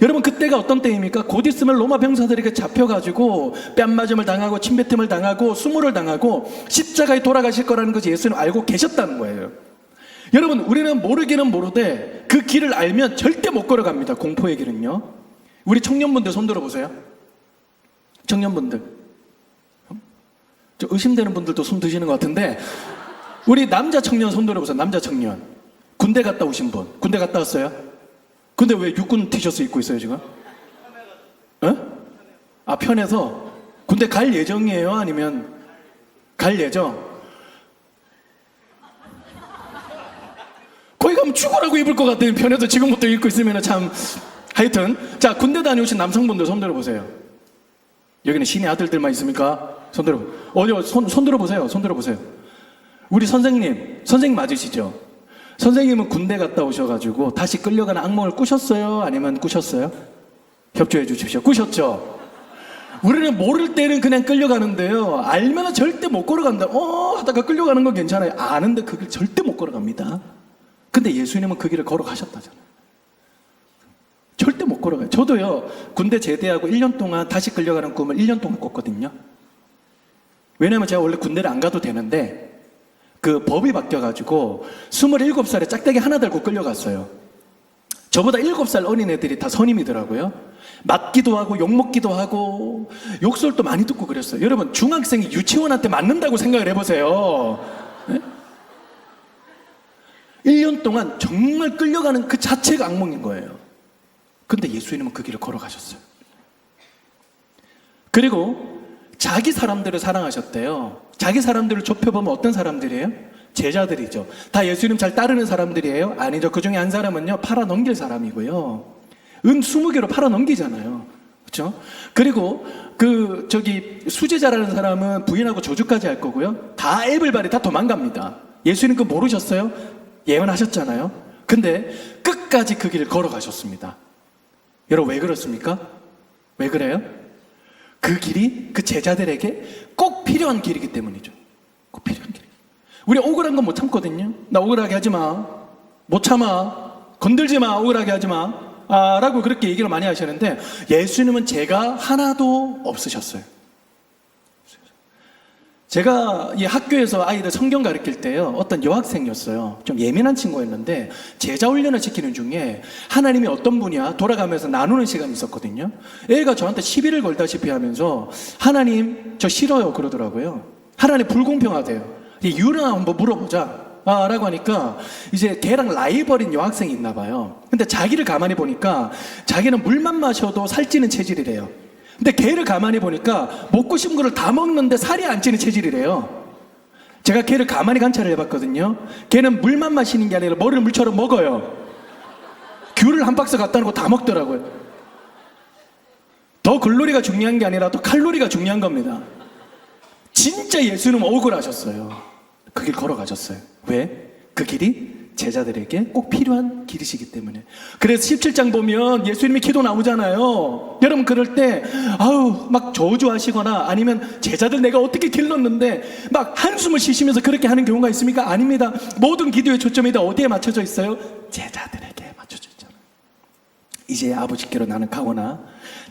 여러분 그때가 어떤 때입니까? 곧 있으면 로마 병사들에게 잡혀가지고 뺨맞음을 당하고 침뱉음을 당하고 수모를 당하고 십자가에 돌아가실 거라는 것을 예수님 알고 계셨다는 거예요. 여러분 우리는 모르기는 모르되 그 길을 알면 절대 못 걸어갑니다. 공포의 길은요. 우리 청년분들 손 들어보세요. 청년분들, 좀 의심되는 분들도 손 드시는 것 같은데, 우리 남자 청년 손 들어보세요. 남자 청년, 군대 갔다 오신 분. 군대 갔다 왔어요? 근데 왜 육군 티셔츠 입고 있어요 지금? 편해서. 군대 갈 예정이에요? 아니면 갈 예정? 거기 가면 죽으라고 입을 것 같아요. 편해서 지금부터 입고 있으면 참. 하여튼 자, 군대 다녀오신 남성분들 손 들어보세요. 여기는 신의 아들들만 있습니까? 손 들어보세요. 손 들어보세요. 손 들어보세요. 우리 선생님 맞으시죠? 선생님은 군대 갔다 오셔가지고 다시 끌려가는 악몽을 꾸셨어요? 아니면 꾸셨어요? 협조해 주십시오. 꾸셨죠? 우리는 모를 때는 그냥 끌려가는데요, 알면 절대 못 걸어간다. 하다가 끌려가는 건 괜찮아요. 아는데 그 길 절대 못 걸어갑니다. 근데 예수님은 그 길을 걸어가셨다잖아요. 절대 못 걸어가요. 저도요, 군대 제대하고 1년 동안 다시 끌려가는 꿈을 1년 동안 꿨거든요. 왜냐면 제가 원래 군대를 안 가도 되는데 그 법이 바뀌어가지고 27살에 짝대기 하나 달고 끌려갔어요. 저보다 7살 어린 애들이 다 선임이더라고요. 맞기도 하고 욕먹기도 하고 욕설도 많이 듣고 그랬어요. 여러분 중학생이 유치원한테 맞는다고 생각을 해보세요. 네? 1년 동안 정말 끌려가는 그 자체가 악몽인 거예요. 근데 예수님은 그 길을 걸어가셨어요. 그리고 자기 사람들을 사랑하셨대요. 자기 사람들을 좁혀보면 어떤 사람들이에요? 제자들이죠. 다 예수님 잘 따르는 사람들이에요? 아니죠. 그 중에 한 사람은요, 팔아넘길 사람이고요. 은 20개로 팔아넘기잖아요. 그렇죠? 그리고 수제자라는 사람은 부인하고 저주까지 할 거고요. 다 애벌발이 다 도망갑니다. 예수님 그거 모르셨어요? 예언하셨잖아요. 근데 끝까지 그 길을 걸어가셨습니다. 여러분 왜 그렇습니까? 왜 그래요? 그 길이 그 제자들에게 꼭 필요한 길이기 때문이죠. 꼭 필요한 길. 우리 억울한 건 못 참거든요. 나 억울하게 하지 마. 못 참아. 건들지 마. 억울하게 하지 마. 라고 그렇게 얘기를 많이 하시는데 예수님은 죄가 하나도 없으셨어요. 제가 이 학교에서 아이들 성경 가르칠 때요, 어떤 여학생이었어요. 좀 예민한 친구였는데 제자 훈련을 시키는 중에 하나님이 어떤 분이야 돌아가면서 나누는 시간이 있었거든요. 애가 저한테 시비를 걸다시피 하면서 하나님 저 싫어요 그러더라고요. 하나님 불공평하대요. 이유를 한번 물어보자 라고 하니까 이제 걔랑 라이벌인 여학생이 있나 봐요. 근데 자기를 가만히 보니까 자기는 물만 마셔도 살찌는 체질이래요. 근데 걔를 가만히 보니까 먹고 싶은 거를 다 먹는데 살이 안 찌는 체질이래요. 제가 걔를 가만히 관찰을 해봤거든요. 걔는 물만 마시는 게 아니라 머리를 물처럼 먹어요. 귤을 한 박스 갖다 놓고 다 먹더라고요. 더 글로리가 중요한 게 아니라 또 칼로리가 중요한 겁니다. 진짜 예수님은 억울하셨어요. 그 길 걸어가셨어요. 왜? 그 길이 제자들에게 꼭 필요한 길이시기 때문에. 그래서 17장 보면 예수님이 기도 나오잖아요. 여러분 그럴 때 막 저주하시거나 아니면 제자들 내가 어떻게 길렀는데 막 한숨을 쉬시면서 그렇게 하는 경우가 있습니까? 아닙니다. 모든 기도의 초점이 다 어디에 맞춰져 있어요? 제자들에게 맞춰져 있잖아요. 이제 아버지께로 나는 가거나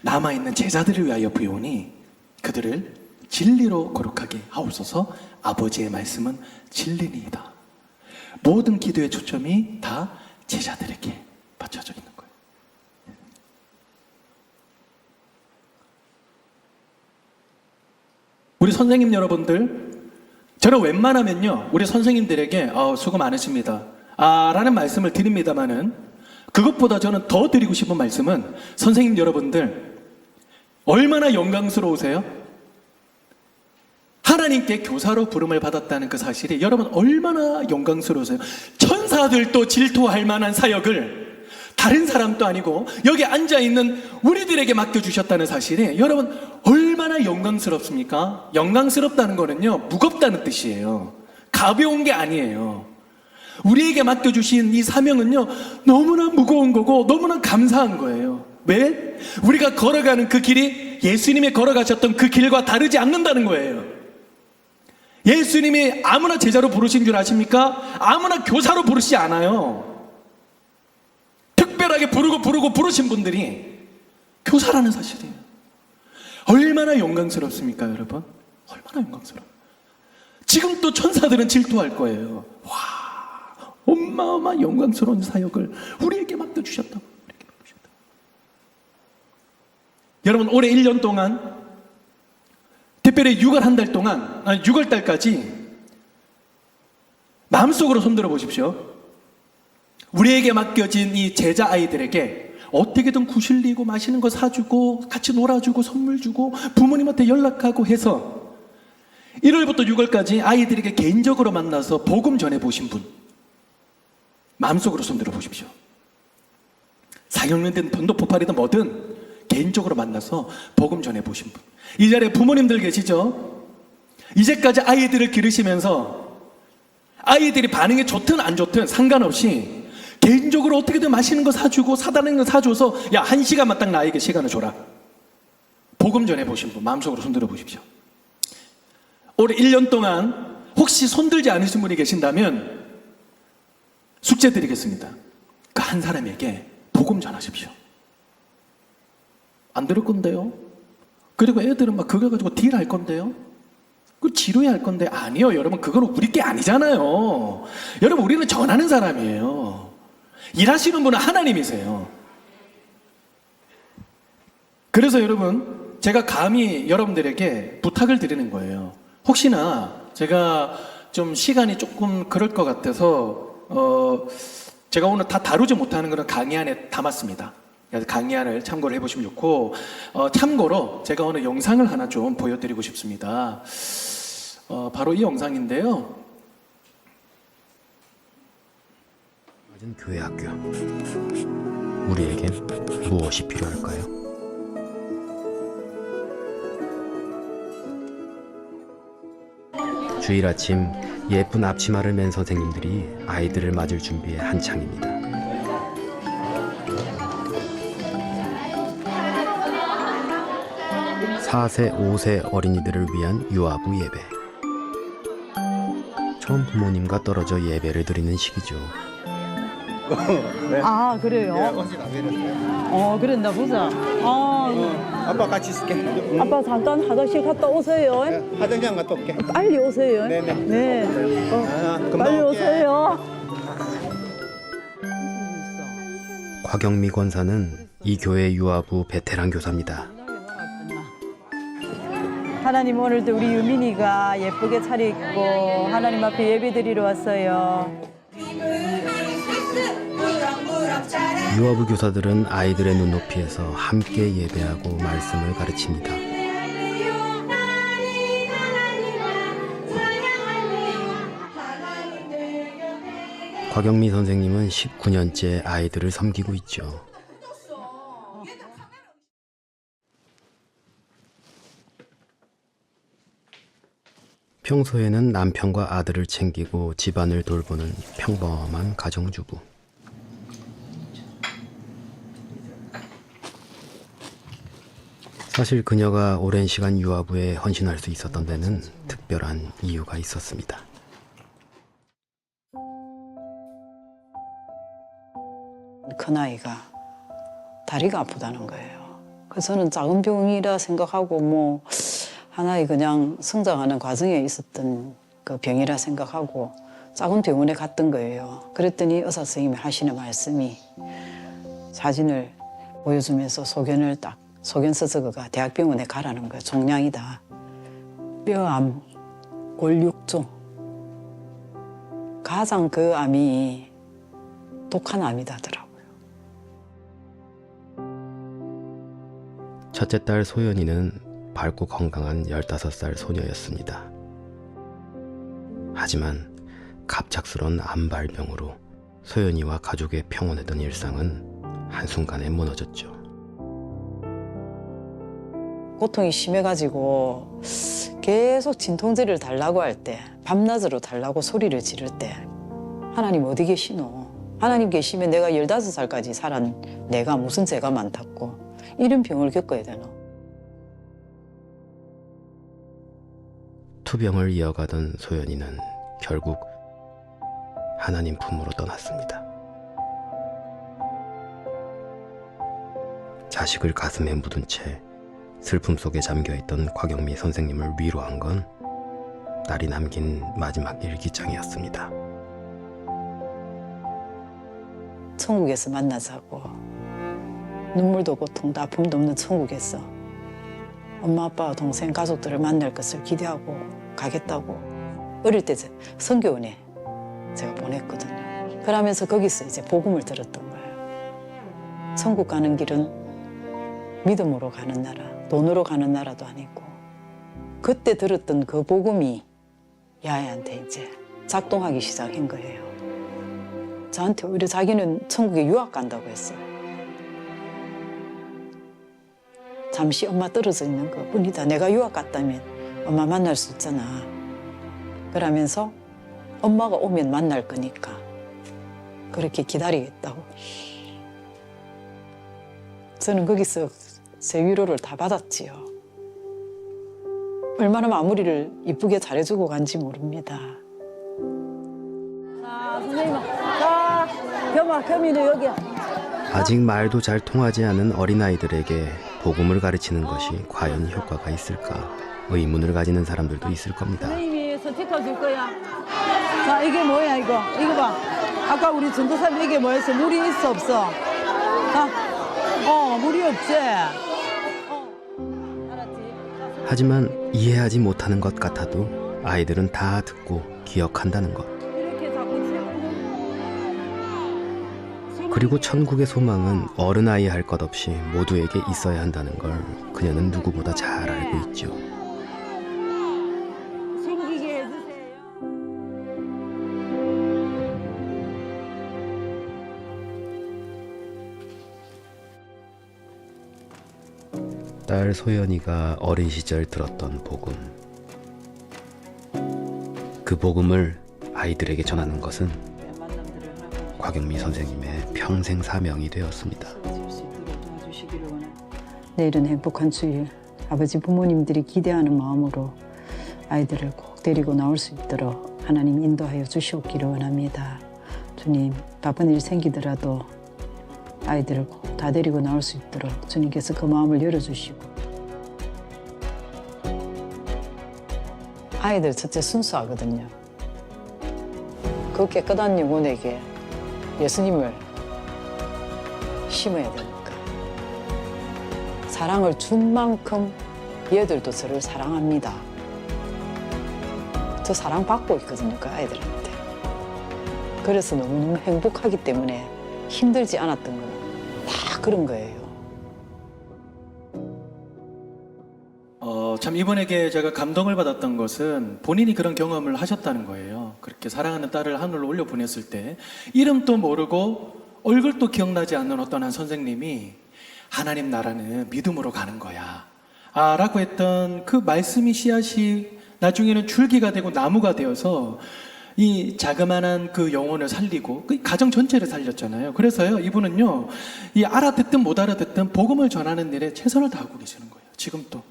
남아있는 제자들을 위하여 부여오니 그들을 진리로 거룩하게 하옵소서. 아버지의 말씀은 진리니이다. 모든 기도의 초점이 다 제자들에게 맞춰져 있는 거예요. 우리 선생님 여러분들, 저는 웬만하면요 우리 선생님들에게 수고 많으십니다 라는 말씀을 드립니다만은 그것보다 저는 더 드리고 싶은 말씀은 선생님 여러분들 얼마나 영광스러우세요? 하나님께 교사로 부름을 받았다는 그 사실이 여러분 얼마나 영광스러우세요? 천사들도 질투할 만한 사역을 다른 사람도 아니고 여기 앉아있는 우리들에게 맡겨주셨다는 사실이 여러분 얼마나 영광스럽습니까? 영광스럽다는 거는요 무겁다는 뜻이에요. 가벼운 게 아니에요. 우리에게 맡겨주신 이 사명은요 너무나 무거운 거고 너무나 감사한 거예요. 왜? 우리가 걸어가는 그 길이 예수님이 걸어가셨던 그 길과 다르지 않는다는 거예요. 예수님이 아무나 제자로 부르신 줄 아십니까? 아무나 교사로 부르시지 않아요. 특별하게 부르신 분들이 교사라는 사실이에요. 얼마나 영광스럽습니까 여러분? 얼마나 영광스러워요. 지금 또 천사들은 질투할 거예요. 와, 어마어마한 영광스러운 사역을 우리에게 맡겨주셨다고. 여러분 올해 1년 동안 특별히 6월 한 달 동안 6월 달까지 마음속으로 손들어 보십시오. 우리에게 맡겨진 이 제자 아이들에게 어떻게든 구실리고 맛있는 거 사주고 같이 놀아주고 선물 주고 부모님한테 연락하고 해서 1월부터 6월까지 아이들에게 개인적으로 만나서 복음 전해 보신 분 마음속으로 손들어 보십시오. 4학년이든 변도폭발이든 뭐든 개인적으로 만나서 복음 전해 보신 분. 이 자리에 부모님들 계시죠? 이제까지 아이들을 기르시면서 아이들이 반응이 좋든 안 좋든 상관없이 개인적으로 어떻게든 맛있는 거 사주고 사다는 거 사줘서 야 1시간만 딱 나에게 시간을 줘라. 복음 전해 보신 분 마음속으로 손들어 보십시오. 올해 1년 동안 혹시 손들지 않으신 분이 계신다면 숙제 드리겠습니다. 그 한 사람에게 복음 전하십시오. 안 들을 건데요. 그리고 애들은 막 그거 가지고 딜할 건데요. 그 지루해 할 건데 아니요 여러분 그건 우리 게 아니잖아요. 여러분 우리는 전하는 사람이에요. 일하시는 분은 하나님이세요. 그래서 여러분 제가 감히 여러분들에게 부탁을 드리는 거예요. 혹시나 제가 좀 시간이 조금 그럴 것 같아서 제가 오늘 다 다루지 못하는 그런 강의 안에 담았습니다. 그래서 강의안을 참고를 해보시면 좋고 참고로 제가 오늘 영상을 하나 좀 보여드리고 싶습니다. 바로 이 영상인데요. 낮은 교회 학교. 우리에겐 무엇이 필요할까요? 주일 아침 예쁜 앞치마를 맨 선생님들이 아이들을 맞을 준비에 한창입니다. 사 4세, 5세 어린이들을 위한 유아부 예배. 처음 부모님과 떨어져 예배를 드리는 시기죠. 아 그래요? 옷이 다 내렸어요. 그랬나 보자. 아빠 같이 있을게. 아빠 잠깐 화장실 갔다 오세요. 화장실 갔다 올게. 빨리 오세요. 네네. 네. 금방 빨리 올게. 오세요. 곽영미 권사는 이 교회 유아부 베테랑 교사입니다. 하나님 오늘도 우리 유민이가 예쁘게 차려입고 하나님 앞에 예배 드리러 왔어요. 유아부 교사들은 아이들의 눈높이에서 함께 예배하고 말씀을 가르칩니다. 곽영미 선생님은 19년째 아이들을 섬기고 있죠. 평소에는 남편과 아들을 챙기고 집안을 돌보는 평범한 가정주부. 사실 그녀가 오랜 시간 유아부에 헌신할 수 있었던 데는 특별한 이유가 있었습니다. 큰아이가 다리가 아프다는 거예요. 그래서 저는 작은 병이라 생각하고 뭐 하나의 그냥 성장하는 과정에 있었던 그 병이라 생각하고 작은 병원에 갔던 거예요. 그랬더니 의사 선생님이 하시는 말씀이 사진을 보여주면서 소견서 적어가 대학병원에 가라는 거예요. 종양이다. 뼈암, 골육종. 가장 그 암이 독한 암이다더라고요. 첫째 딸 소연이는 밝고 건강한 15살 소녀였습니다. 하지만 갑작스런 암발병으로 소연이와 가족의 평온했던 일상은 한순간에 무너졌죠. 고통이 심해가지고 계속 진통제를 달라고 할 때, 밤낮으로 달라고 소리를 지를 때 하나님 어디 계시노? 하나님 계시면 내가 15살까지 살았 내가 무슨 죄가 많다고 이런 병을 겪어야 되노? 투병을 이어가던 소연이는 결국 하나님 품으로 떠났습니다. 자식을 가슴에 묻은 채 슬픔 속에 잠겨있던 곽영미 선생님을 위로한 건 딸이 남긴 마지막 일기장이었습니다. 천국에서 만나자고. 눈물도 고통도 아픔도 없는 천국에서 엄마 아빠와 동생 가족들을 만날 것을 기대하고 가겠다고 어릴 때 선교원에 제가 보냈거든요. 그러면서 거기서 이제 복음을 들었던 거예요. 천국 가는 길은 믿음으로 가는 나라, 돈으로 가는 나라도 아니고 그때 들었던 그 복음이 야애한테 이제 작동하기 시작한 거예요. 저한테 오히려 자기는 천국에 유학 간다고 했어요. 잠시 엄마 떨어져 있는 것 뿐이다. 내가 유학 갔다면 엄마 만날 수 있잖아. 그러면서 엄마가 오면 만날 거니까 그렇게 기다리겠다고. 저는 거기서 제 위로를 다 받았지요. 얼마나 마무리를 이쁘게 잘해주고 간지 모릅니다. 자, 선생님. 자, 겸이는 여기야. 아직 말도 잘 통하지 않은 어린아이들에게 복음을 가르치는 것이 과연 효과가 있을까 의문을 가지는 사람들도 있을 겁니다. 선생님이 스티커 줄 거야. 자, 이게 뭐야 이거? 이거 봐. 아까 우리 전도사님 이게 뭐였어? 물이 있어 없어? 자, 물이 없지? 알았지? 하지만 이해하지 못하는 것 같아도 아이들은 다 듣고 기억한다는 것. 이렇게 자꾸 그리고 천국의 소망은 어른아이 할 것 없이 모두에게 있어야 한다는 걸 그녀는 누구보다 잘 알고 있죠. 챙기게 해주세요. 딸 소연이가 어린 시절 들었던 복음. 그 복음을 아이들에게 전하는 것은 곽영미 선생님의 평생 사명이 되었습니다. 내일은 행복한 주일, 아버지 부모님들이 기대하는 마음으로 아이들을 꼭 데리고 나올 수 있도록 하나님 인도하여 주시옵기를 원합니다. 주님, 바쁜 일 생기더라도 아이들을 꼭 다 데리고 나올 수 있도록 주님께서 그 마음을 열어주시고, 아이들 첫째 순수하거든요. 그 깨끗한 영혼에게 예수님을 심어야 되니까. 사랑을 준 만큼 얘들도 저를 사랑합니다. 저 사랑받고 있거든요, 그 아이들한테. 그래서 너무너무 행복하기 때문에 힘들지 않았던 건 다 그런 거예요. 참 이분에게 제가 감동을 받았던 것은 본인이 그런 경험을 하셨다는 거예요. 그렇게 사랑하는 딸을 하늘로 올려 보냈을 때 이름도 모르고 얼굴도 기억나지 않는 어떤 한 선생님이 하나님 나라는 믿음으로 가는 거야 라고 했던 그 말씀이 씨앗이 나중에는 줄기가 되고 나무가 되어서 이 자그마한 그 영혼을 살리고 그 가정 전체를 살렸잖아요. 그래서요, 이분은요, 이 알아듣든 못 알아듣든 복음을 전하는 일에 최선을 다하고 계시는 거예요. 지금도.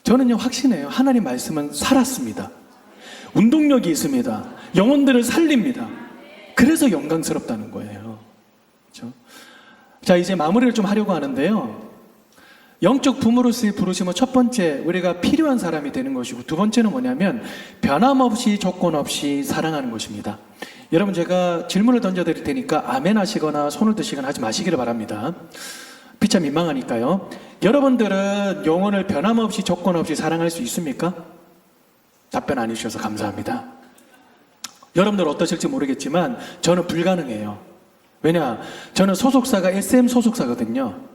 저는요, 확신해요. 하나님 말씀은 살았습니다. 운동력이 있습니다. 영혼들을 살립니다. 그래서 영광스럽다는 거예요. 그렇죠? 자, 이제 마무리를 좀 하려고 하는데요. 영적 부모로서의 부르심은 첫 번째, 우리가 필요한 사람이 되는 것이고, 두 번째는 뭐냐면 변함없이 조건 없이 사랑하는 것입니다. 여러분, 제가 질문을 던져드릴 테니까 아멘 하시거나 손을 드시거나 하지 마시기를 바랍니다. 피차 민망하니까요. 여러분들은 영혼을 변함없이 조건 없이 사랑할 수 있습니까? 답변 안 해주셔서 감사합니다. 여러분들 어떠실지 모르겠지만 저는 불가능해요. 왜냐? 저는 소속사가 SM 소속사거든요.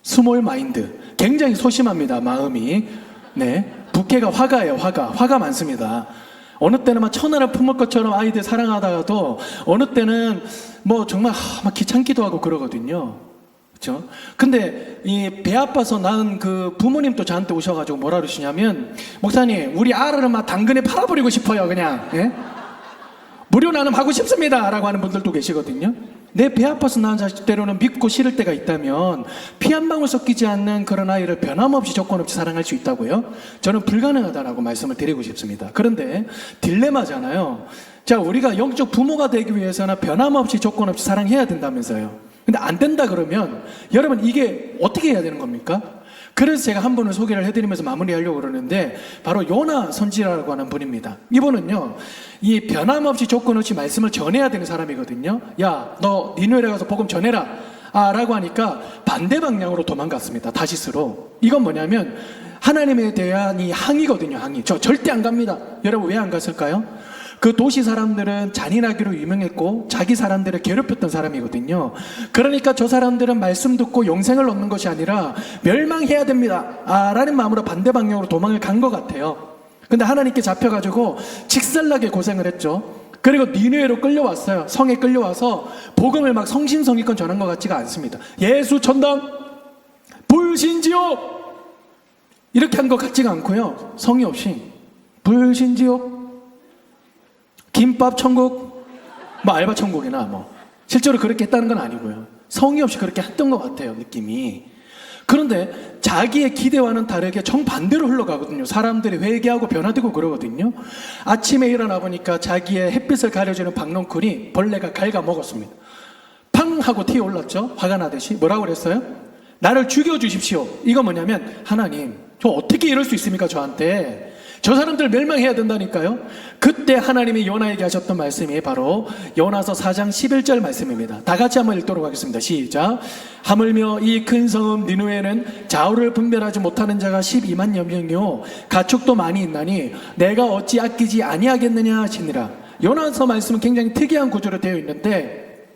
스몰 마인드. 굉장히 소심합니다, 마음이. 네. 부캐가 화가예요, 화가 많습니다. 어느 때는 막 천하를 품을 것처럼 아이들 사랑하다가도 어느 때는 뭐 정말 막 귀찮기도 하고 그러거든요. 그렇죠? 근데 이 배 아파서 낳은 그 부모님도 저한테 오셔가지고 뭐라 그러시냐면, 목사님, 우리 아르를 막 당근에 팔아버리고 싶어요, 그냥. 예? 무료 나눔하고 싶습니다 라고 하는 분들도 계시거든요. 내 배 아파서 낳은 자식 때로는 믿고 싫을 때가 있다면 피 한 방울 섞이지 않는 그런 아이를 변함없이 조건 없이 사랑할 수 있다고요? 저는 불가능하다라고 말씀을 드리고 싶습니다. 그런데 딜레마잖아요. 자, 우리가 영적 부모가 되기 위해서는 변함없이 조건 없이 사랑해야 된다면서요. 근데 안 된다 그러면 여러분, 이게 어떻게 해야 되는 겁니까? 그래서 제가 한 분을 소개를 해드리면서 마무리하려고 그러는데, 바로 요나 선지라고 하는 분입니다. 이분은요, 이 변함없이 조건 없이 말씀을 전해야 되는 사람이거든요. 야, 너 니누에 가서 복음 전해라 라고 하니까 반대 방향으로 도망갔습니다. 다시스로. 이건 뭐냐면 하나님에 대한 이 항의거든요. 항의. 저 절대 안 갑니다. 여러분, 왜 안 갔을까요? 그 도시 사람들은 잔인하기로 유명했고 자기 사람들을 괴롭혔던 사람이거든요. 그러니까 저 사람들은 말씀 듣고 영생을 얻는 것이 아니라 멸망해야 됩니다 라는 마음으로 반대 방향으로 도망을 간 것 같아요. 근데 하나님께 잡혀가지고 직살나게 고생을 했죠. 그리고 니느웨로 끌려왔어요. 성에 끌려와서 복음을 막 성심성의껏 전한 것 같지가 않습니다. 예수 천당 불신지옥 이렇게 한 것 같지가 않고요. 성의 없이 불신지옥 김밥 천국, 뭐 알바 천국이나 뭐 실제로 그렇게 했다는 건 아니고요. 성의 없이 그렇게 했던 것 같아요, 느낌이. 그런데 자기의 기대와는 다르게 정반대로 흘러가거든요. 사람들이 회개하고 변화되고 그러거든요. 아침에 일어나 보니까 자기의 햇빛을 가려주는 박넝쿨이 벌레가 갉아먹었습니다. 팡 하고 튀어올랐죠. 화가 나듯이. 뭐라고 그랬어요? 나를 죽여주십시오. 이거 뭐냐면, 하나님, 저 어떻게 이럴 수 있습니까, 저한테? 저 사람들 멸망해야 된다니까요. 그때 하나님이 요나에게 하셨던 말씀이 바로 요나서 4장 11절 말씀입니다. 다 같이 한번 읽도록 하겠습니다. 시작. 하물며 이 큰 성읍 니느웨는 좌우를 분별하지 못하는 자가 12만 여명이요 가축도 많이 있나니 내가 어찌 아끼지 아니하겠느냐 하시니라. 요나서 말씀은 굉장히 특이한 구조로 되어 있는데,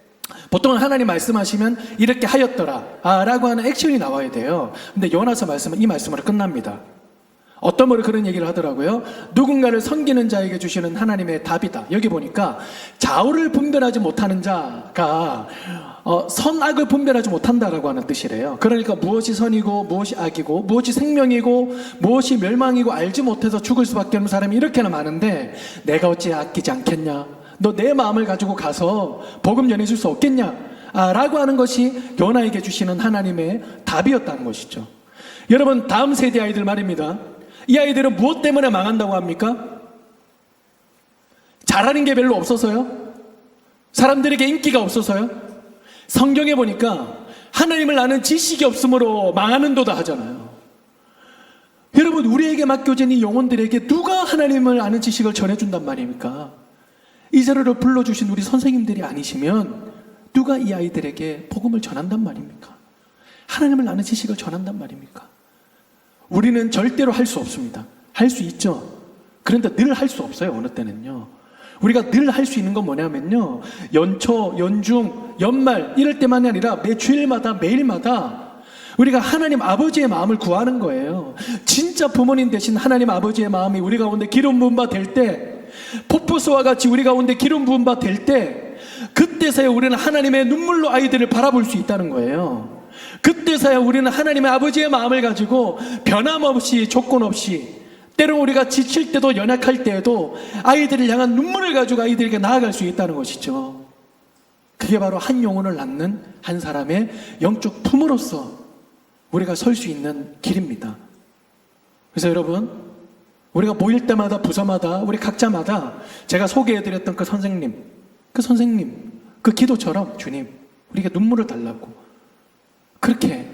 보통 하나님 말씀하시면 이렇게 하였더라 라고 하는 액션이 나와야 돼요. 근데 요나서 말씀은 이 말씀으로 끝납니다. 어떤 분이 그런 얘기를 하더라고요. 누군가를 섬기는 자에게 주시는 하나님의 답이다. 여기 보니까 좌우를 분별하지 못하는 자가 선악을 분별하지 못한다라고 하는 뜻이래요. 그러니까 무엇이 선이고 무엇이 악이고 무엇이 생명이고 무엇이 멸망이고 알지 못해서 죽을 수밖에 없는 사람이 이렇게나 많은데 내가 어찌 아끼지 않겠냐? 너 내 마음을 가지고 가서 복음 전해줄 수 없겠냐? 라고 하는 것이 요나에게 주시는 하나님의 답이었다는 것이죠. 여러분, 다음 세대 아이들 말입니다. 이 아이들은 무엇 때문에 망한다고 합니까? 잘하는 게 별로 없어서요? 사람들에게 인기가 없어서요? 성경에 보니까 하나님을 아는 지식이 없으므로 망하는도다 하잖아요. 여러분, 우리에게 맡겨진 이 영혼들에게 누가 하나님을 아는 지식을 전해준단 말입니까? 이 자리를 불러주신 우리 선생님들이 아니시면 누가 이 아이들에게 복음을 전한단 말입니까? 하나님을 아는 지식을 전한단 말입니까? 우리는 절대로 할 수 없습니다. 할 수 있죠. 그런데 늘 할 수 없어요. 어느 때는요. 우리가 늘 할 수 있는 건 뭐냐면요, 연초, 연중, 연말 이럴 때만이 아니라 매 주일마다 매일마다 우리가 하나님 아버지의 마음을 구하는 거예요. 진짜 부모님 되신 하나님 아버지의 마음이 우리 가운데 기름 부은 바 될 때, 폭포수와 같이 우리 가운데 기름 부은 바 될 때, 그때서야 우리는 하나님의 눈물로 아이들을 바라볼 수 있다는 거예요. 그때서야 우리는 하나님의 아버지의 마음을 가지고 변함없이 조건 없이, 때로 우리가 지칠 때도 연약할 때에도 아이들을 향한 눈물을 가지고 아이들에게 나아갈 수 있다는 것이죠. 그게 바로 한 영혼을 낳는 한 사람의 영적 부모로서 우리가 설 수 있는 길입니다. 그래서 여러분, 우리가 모일 때마다 부서마다 우리 각자마다 제가 소개해드렸던 그 선생님, 그 기도처럼 주님, 우리에게 눈물을 달라고 그렇게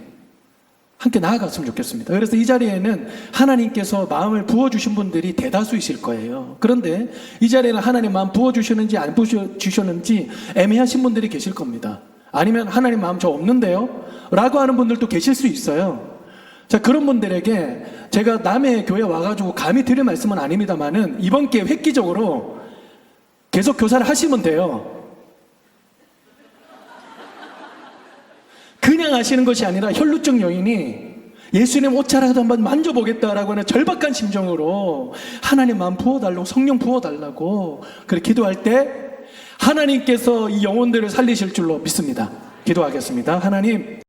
함께 나아갔으면 좋겠습니다. 그래서 이 자리에는 하나님께서 마음을 부어주신 분들이 대다수이실 거예요. 그런데 이 자리에는 하나님 마음 부어주셨는지 안 부어주셨는지 애매하신 분들이 계실 겁니다. 아니면 하나님 마음 저 없는데요? 라고 하는 분들도 계실 수 있어요. 자, 그런 분들에게 제가 남의 교회 와가지고 감히 드릴 말씀은 아닙니다만은 이번 기회에 획기적으로 계속 교사를 하시면 돼요. 그냥 하시는 것이 아니라 혈루증 여인이 예수님 옷자락도 한번 만져보겠다라고 하는 절박한 심정으로 하나님 마음 부어달라고, 성령 부어달라고 그렇게 기도할 때 하나님께서 이 영혼들을 살리실 줄로 믿습니다. 기도하겠습니다. 하나님,